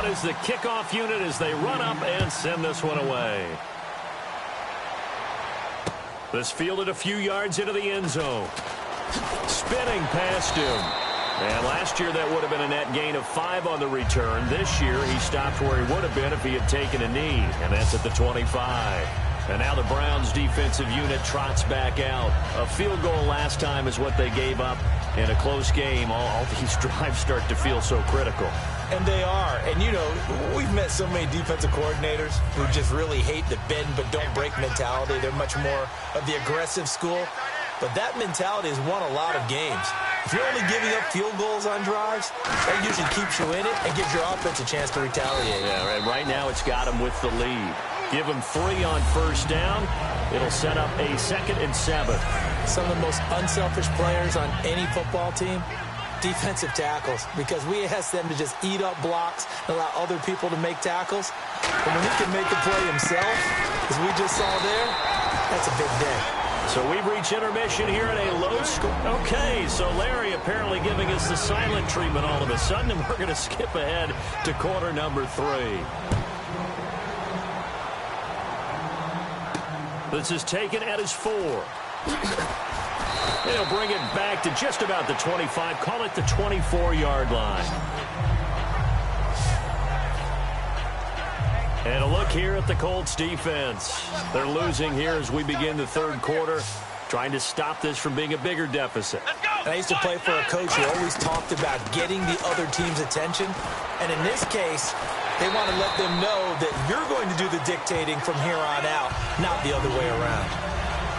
out as the kickoff unit as they run up and send this one away. This fielded a few yards into the end zone. Spinning past him. And last year that would have been a net gain of 5 on the return. This year he stopped where he would have been if he had taken a knee. And that's at the 25. And now the Browns defensive unit trots back out. A field goal last time is what they gave up in a close game. All these drives start to feel so critical. And they are. And, you know, we've met so many defensive coordinators who just really hate the bend but don't break mentality. They're much more of the aggressive school. But that mentality has won a lot of games. If you're only giving up field goals on drives, that usually keeps you in it and gives your offense a chance to retaliate. Yeah, and right now it's got him with the lead. Give him 3 on first down. It'll set up a 2nd and 7. Some of the most unselfish players on any football team, defensive tackles, because we ask them to just eat up blocks and allow other people to make tackles. But when he can make the play himself, as we just saw there, that's a big day. So we've reached intermission here at a low score. Okay, so Larry apparently giving us the silent treatment all of a sudden, and we're going to skip ahead to quarter number 3. This is taken at his 4. They'll bring it back to just about the 25. Call it the 24-yard line. And a look here at the Colts defense. They're losing here as we begin the 3rd quarter, trying to stop this from being a bigger deficit. I used to play for a coach who always talked about getting the other team's attention. And in this case, they want to let them know that you're going to do the dictating from here on out, not the other way around.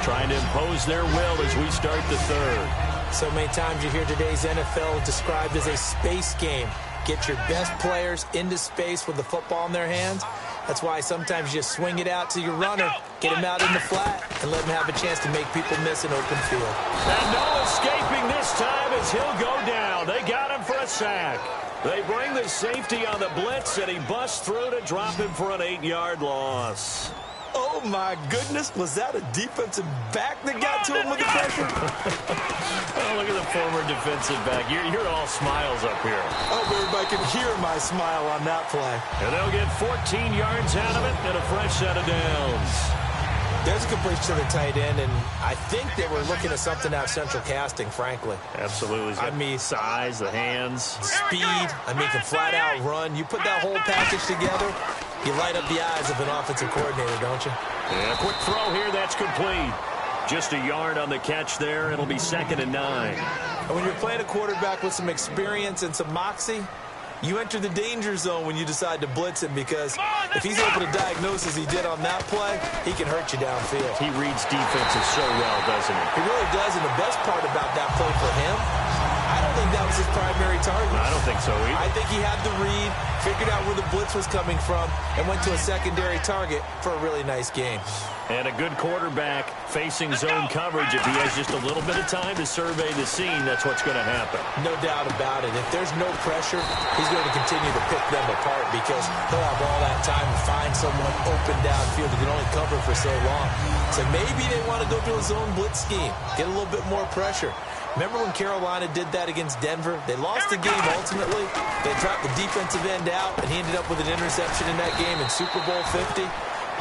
Trying to impose their will as we start the 3rd. So many times you hear today's NFL described as a space game. Get your best players into space with the football in their hands. That's why sometimes you swing it out to your runner, get him out in the flat, and let him have a chance to make people miss an open field. And no escaping this time as he'll go down. They got him for a sack. They bring the safety on the blitz, and he busts through to drop him for an 8-yard loss. Oh, my goodness. Was that a defensive back that got to him with the pressure? Oh, look at the former defensive back. You're all smiles up here. I hope everybody can hear my smile on that play. And they'll get 14 yards out of it and a fresh set of downs. There's a completion to the tight end, and I think they were looking at something out of central casting, frankly. Absolutely. I mean, size, the hands. Speed. I mean, can flat out run. You put that whole package together, you light up the eyes of an offensive coordinator, don't you? Yeah, quick throw here. That's complete. Just a yard on the catch there. It'll be 2nd and 9. And when you're playing a quarterback with some experience and some moxie, you enter the danger zone when you decide to blitz him, because if he's able to diagnose as he did on that play, he can hurt you downfield. He reads defenses so well, doesn't he? He really does, and the best part about that play for him, I don't think that was his primary target. I don't think so either. I think he had the read, figured out where the blitz was coming from, and went to a secondary target for a really nice game. And a good quarterback facing zone coverage. If he has just a little bit of time to survey the scene, that's what's going to happen. No doubt about it. If there's no pressure, he's going to continue to pick them apart, because he'll have all that time to find someone open downfield who can only cover for so long. So maybe they want to go to a zone blitz scheme, get a little bit more pressure. Remember when Carolina did that against Denver? They lost the game ultimately. They dropped the defensive end out, and he ended up with an interception in that game in Super Bowl 50.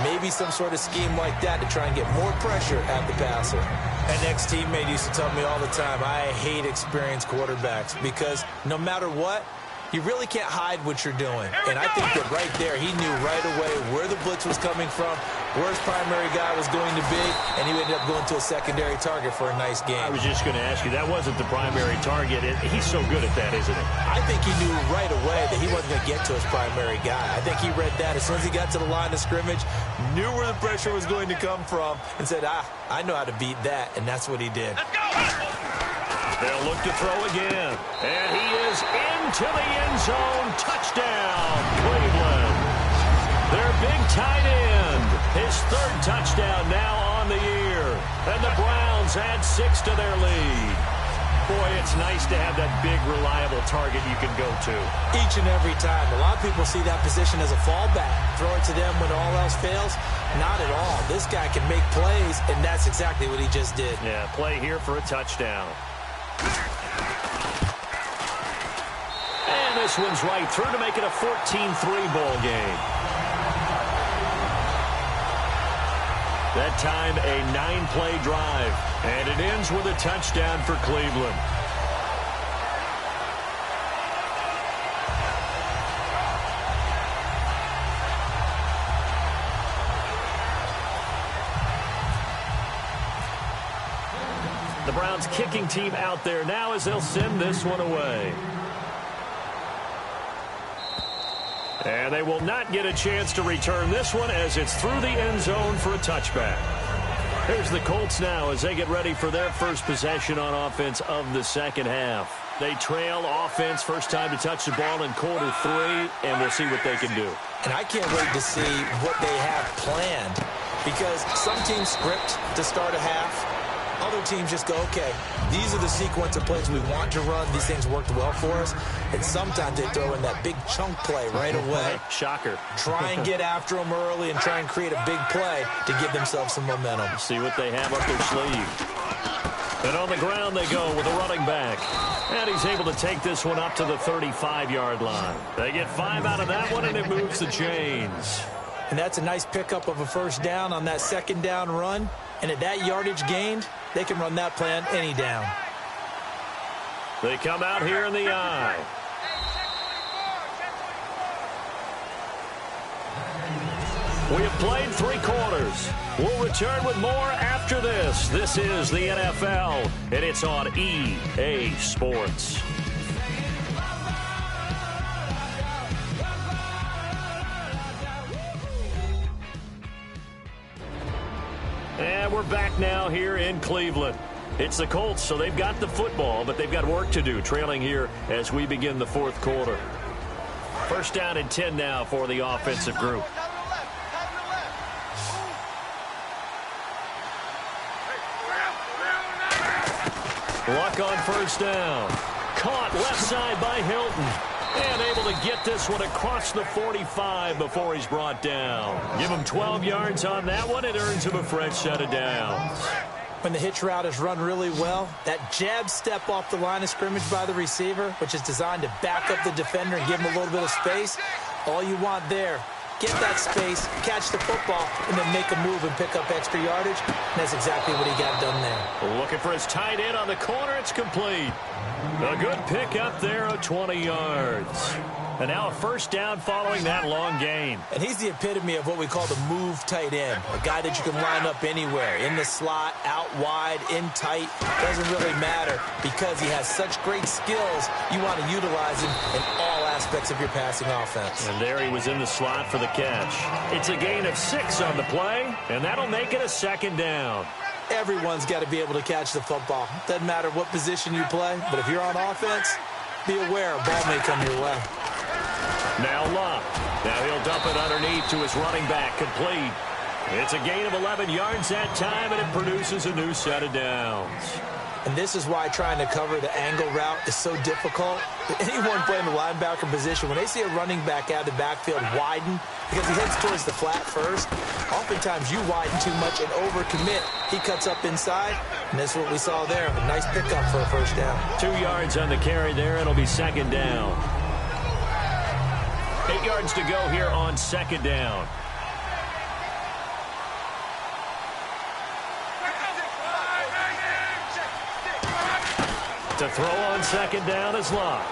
Maybe some sort of scheme like that to try and get more pressure at the passer. An ex-teammate used to tell me all the time, I hate experienced quarterbacks, because no matter what, you really can't hide what you're doing. And I think that right there, he knew right away where the blitz was coming from, where his primary guy was going to be, and he ended up going to a secondary target for a nice game. I was just going to ask you, that wasn't the primary target. He's so good at that, isn't he? I think he knew right away that he wasn't going to get to his primary guy. I think he read that as soon as he got to the line of scrimmage, knew where the pressure was going to come from, and said, I know how to beat that, and that's what he did. They'll look to throw again. And he is into the end zone. Touchdown, Cleveland. Their big tight end. His 3rd touchdown now on the year. And the Browns add 6 to their lead. Boy, it's nice to have that big, reliable target you can go to. Each and every time. A lot of people see that position as a fallback. Throw it to them when all else fails. Not at all. This guy can make plays, and that's exactly what he just did. Yeah, play here for a touchdown. And And this one's right through to make it a 14-3 ball game. That time, a 9-play drive. And it ends with a touchdown for Cleveland. The Browns kicking team out there now as they'll send this one away. And they will not get a chance to return this one as it's through the end zone for a touchback. Here's the Colts now as they get ready for their first possession on offense of the second half. They trail offense first time to touch the ball in quarter 3, and we'll see what they can do. And I can't wait to see what they have planned, because some teams script to start a half. Other teams just go, okay, these are the sequence of plays we want to run. These things worked well for us. And sometimes they throw in that big chunk play right away. Shocker. Try and get after them early and try and create a big play to give themselves some momentum. See what they have up their sleeve. And on the ground they go with a running back. And he's able to take this one up to the 35-yard line. They get 5 out of that one, and it moves the chains. And that's a nice pickup of a first down on that second down run. And at that yardage gained, they can run that play on any down. They come out here in the I. We have played 3 quarters. We'll return with more after this. This is the NFL, and it's on EA Sports. And we're back now here in Cleveland. It's the Colts, so they've got the football, but they've got work to do, trailing here as we begin the fourth quarter. First down and 10 now for the offensive group. Luck on first down. Caught left side by Hilton. And able to get this one across the 45 before he's brought down. Give him 12 yards on that one. It earns him a fresh set of downs. When the hitch route is run really well, that jab step off the line of scrimmage by the receiver, which is designed to back up the defender and give him a little bit of space, all you want there, get that space, catch the football, and then make a move and pick up extra yardage. And that's exactly what he got done there. Looking for his tight end on the corner. It's complete. A good pick up there of 20 yards. And now a first down following that long gain. And he's the epitome of what we call the move tight end. A guy that you can line up anywhere. In the slot, out wide, in tight. Doesn't really matter because he has such great skills. You want to utilize him in all aspects of your passing offense. And there he was in the slot for the catch. It's a gain of 6 on the play, and that'll make it a second down. Everyone's got to be able to catch the football. Doesn't matter what position you play, but if you're on offense, be aware a ball may come your way. Now Luck. Now he'll dump it underneath to his running back. Complete. It's a gain of 11 yards that time, and it produces a new set of downs. And this is why trying to cover the angle route is so difficult. Anyone playing the linebacker position, when they see a running back out of the backfield widen, because he heads towards the flat first, oftentimes you widen too much and overcommit. He cuts up inside, and that's what we saw there. A nice pickup for a first down. 2 yards on the carry there. It'll be second down. 8 yards to go here on second down. To throw on second down is Luck.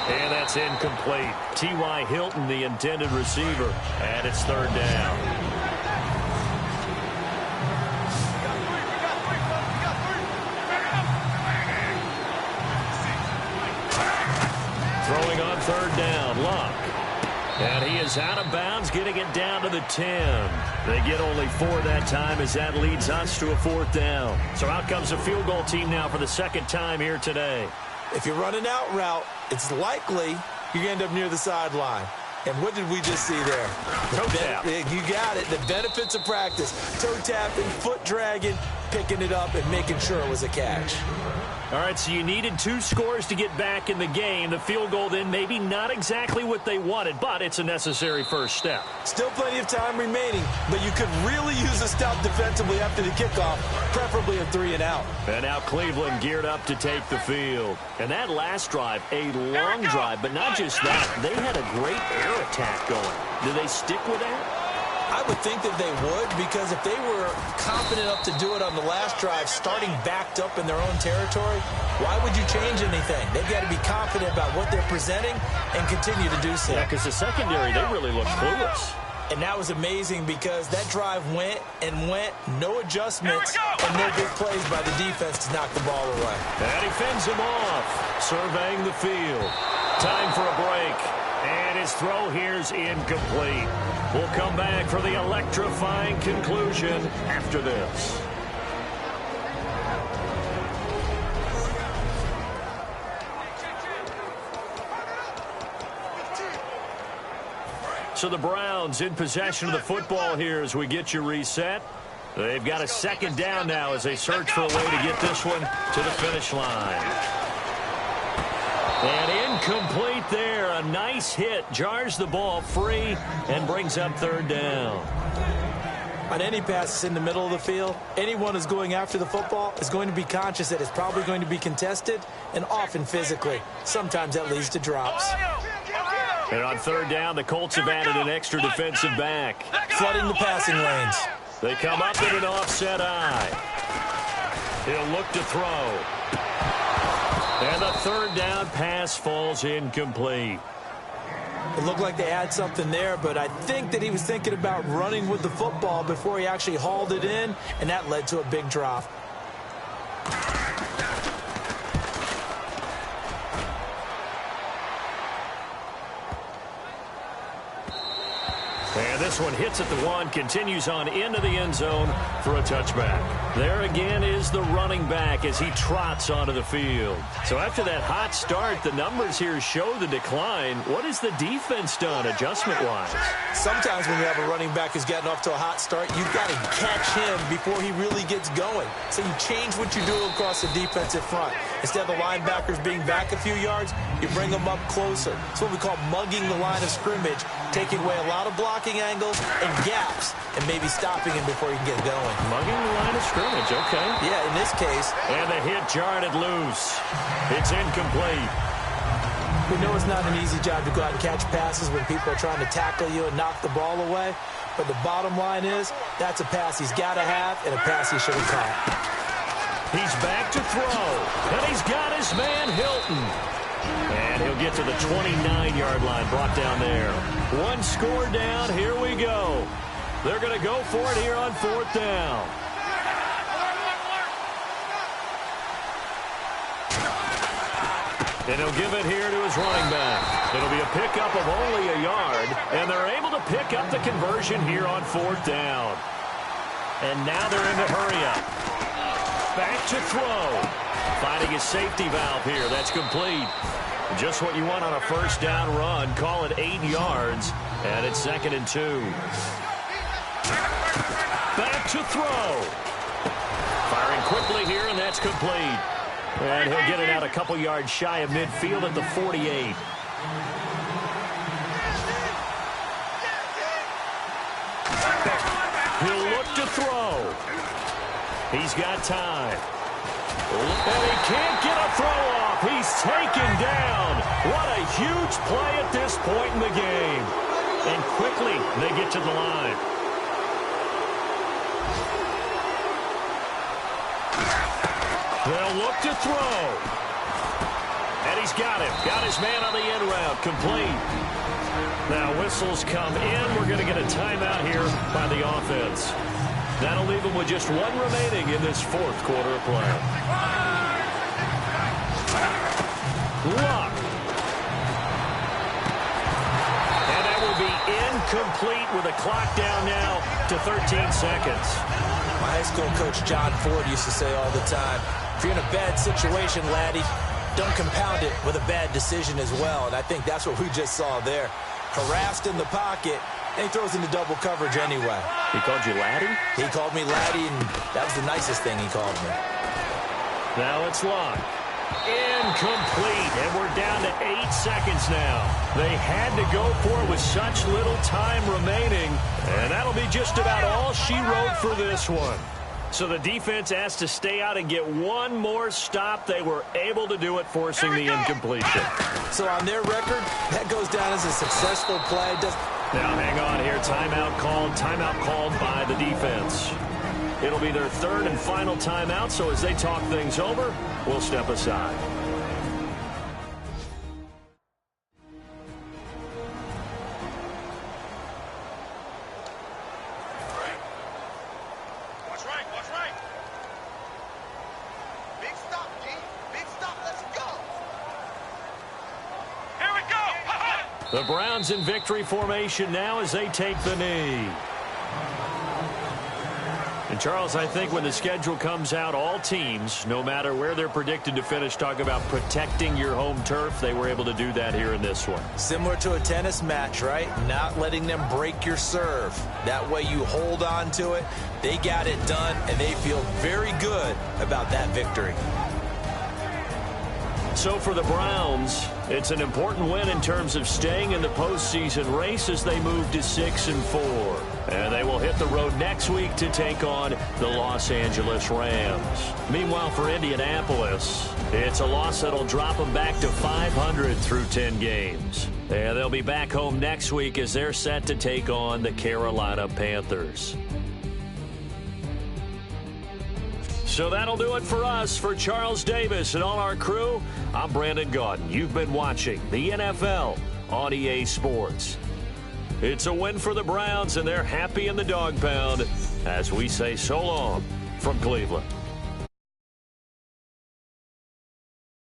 And that's incomplete. T.Y. Hilton, the intended receiver, and it's third down. Throwing on third down, Luck. And he is out of bounds, getting it down to the 10. They get only 4 that time as that leads us to a fourth down. So out comes the field goal team now for the second time here today. If you're running out route, it's likely you end up near the sideline. And what did we just see there? Toe tap. You got it. The benefits of practice. Toe tapping, foot dragging. picking it up and making sure it was a catch. All right, so you needed 2 scores to get back in the game. The field goal then maybe not exactly what they wanted, but it's a necessary first step. Still plenty of time remaining, but you could really use a stop defensively after the kickoff, preferably a 3-and-out. And now Cleveland geared up to take the field. And that last drive, a long drive, but not just that. They had a great air attack going. Do they stick with that? I would think that they would, because if they were confident enough to do it on the last drive, starting backed up in their own territory, why would you change anything? They've got to be confident about what they're presenting and continue to do so. Yeah, because the secondary, they really looked clueless. And that was amazing because that drive went and went, no adjustments, and no big plays by the defense to knock the ball away. And he fends him off, surveying the field. Time for a break. And his throw here's incomplete. We'll come back for the electrifying conclusion after this. So the Browns in possession of the football here as we get you reset. They've got a second down now as they search for a way to get this one to the finish line. And incomplete there. A nice hit. Jars the ball free and brings up third down. On any passes in the middle of the field, anyone who's going after the football is going to be conscious that it's probably going to be contested, and often physically. Sometimes that leads to drops. And on third down, the Colts have added an extra defensive back. Flooding the passing lanes. They come up in an offset eye. He'll look to throw. And the third down pass falls incomplete. It looked like they had something there, but I think that he was thinking about running with the football before he actually hauled it in, and that led to a big drop. And this one hits at the 1, continues on into the end zone for a touchback. There again is the running back as he trots onto the field. So after that hot start, the numbers here show the decline. What has the defense done adjustment-wise? Sometimes when you have a running back who's gotten off to a hot start, you've got to catch him before he really gets going. So you change what you do across the defensive front. Instead of the linebackers being back a few yards, you bring them up closer. It's what we call mugging the line of scrimmage, taking away a lot of blocking angles and gaps, and maybe stopping him before he can get going. Mugging the line of scrimmage, okay. Yeah, in this case. And the hit jarred it loose. It's incomplete. We know it's not an easy job to go out and catch passes when people are trying to tackle you and knock the ball away, but the bottom line is that's a pass he's got to have and a pass he should have caught. He's back to throw, and he's got his man Hilton. And he'll get to the 29-yard line, brought down there. One score down, here we go. They're going to go for it here on fourth down. And he'll give it here to his running back. It'll be a pickup of only a yard, and they're able to pick up the conversion here on fourth down. And now they're in the hurry-up. Back to throw. Finding his safety valve here. That's complete. Just what you want on a first down run. Call it 8 yards. And it's 2nd and 2. Back to throw. Firing quickly here, and that's complete. And he'll get it out a couple yards shy of midfield at the 48. He'll look to throw. He's got time. And he can't get a throw off. He's taken down. What a huge play at this point in the game. And quickly, they get to the line. They'll look to throw. And he's got him. Got his man on the end route. Complete. Now whistles come in. We're going to get a timeout here by the offense. That'll leave them with just one remaining in this fourth quarter of play. Luck. And that will be incomplete with a clock down now to 13 seconds. My high school coach John Ford used to say all the time, if you're in a bad situation, laddie, don't compound it with a bad decision as well. And I think that's what we just saw there. Harassed in the pocket, And he throws into double coverage anyway. He called you laddie? He called me laddie, and that was the nicest thing he called me. Now it's locked. Incomplete, and we're down to 8 seconds now. They had to go for it with such little time remaining, and that'll be just about all she wrote for this one. So the defense asked to stay out and get one more stop. They were able to do it, forcing the incompletion. So on their record, that goes down as a successful play. Now hang on here. Timeout called by the defense. It'll be their third and final timeout, so as they talk things over, we'll step aside. Watch right. Big stop, G. Big stop. Let's go. Here we go. The Browns in victory formation now as they take the knee. And, Charles, I think when the schedule comes out, all teams, no matter where they're predicted to finish, talk about protecting your home turf. They were able to do that here in this one. Similar to a tennis match, right? Not letting them break your serve. That way you hold on to it. They got it done, and they feel very good about that victory. So for the Browns, it's an important win in terms of staying in the postseason race as they move to 6-4. And they will hit the road next week to take on the Los Angeles Rams. Meanwhile, for Indianapolis, it's a loss that'll drop them back to 500 through 10 games. And they'll be back home next week as they're set to take on the Carolina Panthers. So that'll do it for us. For Charles Davis and all our crew, I'm Brandon Gaudin. You've been watching the NFL on EA Sports. It's a win for the Browns, and they're happy in the dog pound as we say so long from Cleveland.